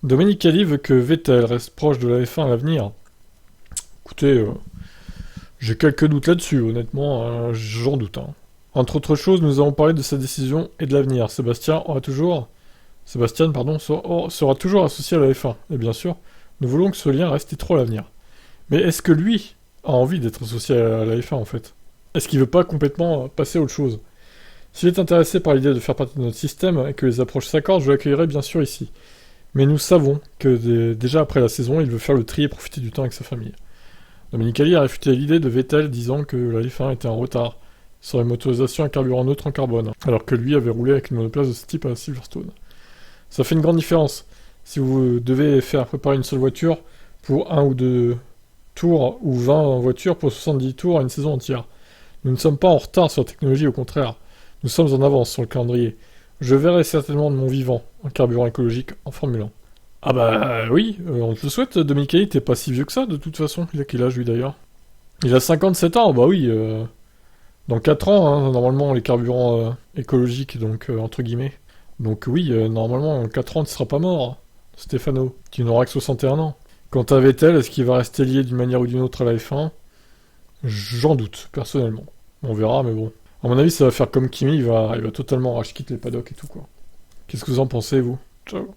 Domenicali veut que Vettel reste proche de la F1 à l'avenir. Écoutez, j'ai quelques doutes là-dessus, honnêtement, j'en doute. Hein. Entre autres choses, nous avons parlé de sa décision et de l'avenir. Sébastien, pardon, sera toujours associé à la F1. Et bien sûr, nous voulons que ce lien reste étroit à l'avenir. Mais est-ce que lui a envie d'être associé à la F1 en fait? Est-ce qu'il veut pas complètement passer à autre chose? S'il est intéressé par l'idée de faire partie de notre système et que les approches s'accordent, je l'accueillerai bien sûr ici. Mais nous savons que déjà après la saison, il veut faire le tri et profiter du temps avec sa famille. Domenicali a réfuté l'idée de Vettel disant que la F1 était en retard sur les motorisations à carburant neutre en carbone, alors que lui avait roulé avec une monoplace de ce type à Silverstone. Ça fait une grande différence. Si vous devez faire préparer une seule voiture pour un ou deux tours, ou 20 voitures pour 70 tours à une saison entière. Nous ne sommes pas en retard sur la technologie, au contraire. Nous sommes en avance sur le calendrier. Je verrai certainement de mon vivant un carburant écologique en Formule 1. Ah bah oui, on te le souhaite, Dominicali, t'es pas si vieux que ça de toute façon. Il a quel âge lui d'ailleurs? Il a 57 ans, bah oui. Dans 4 ans, hein, normalement, les carburants écologiques, donc entre guillemets. Donc oui, normalement, en 4 ans, tu seras pas mort, Stéphano. Tu n'auras que 61 ans. Quant à Vettel, est-ce qu'il va rester lié d'une manière ou d'une autre à la F1? J'en doute, personnellement. On verra, mais bon. À mon avis, ça va faire comme Kimi, il va totalement rage-quitte les paddocks et tout, quoi. Qu'est-ce que vous en pensez, vous? Ciao.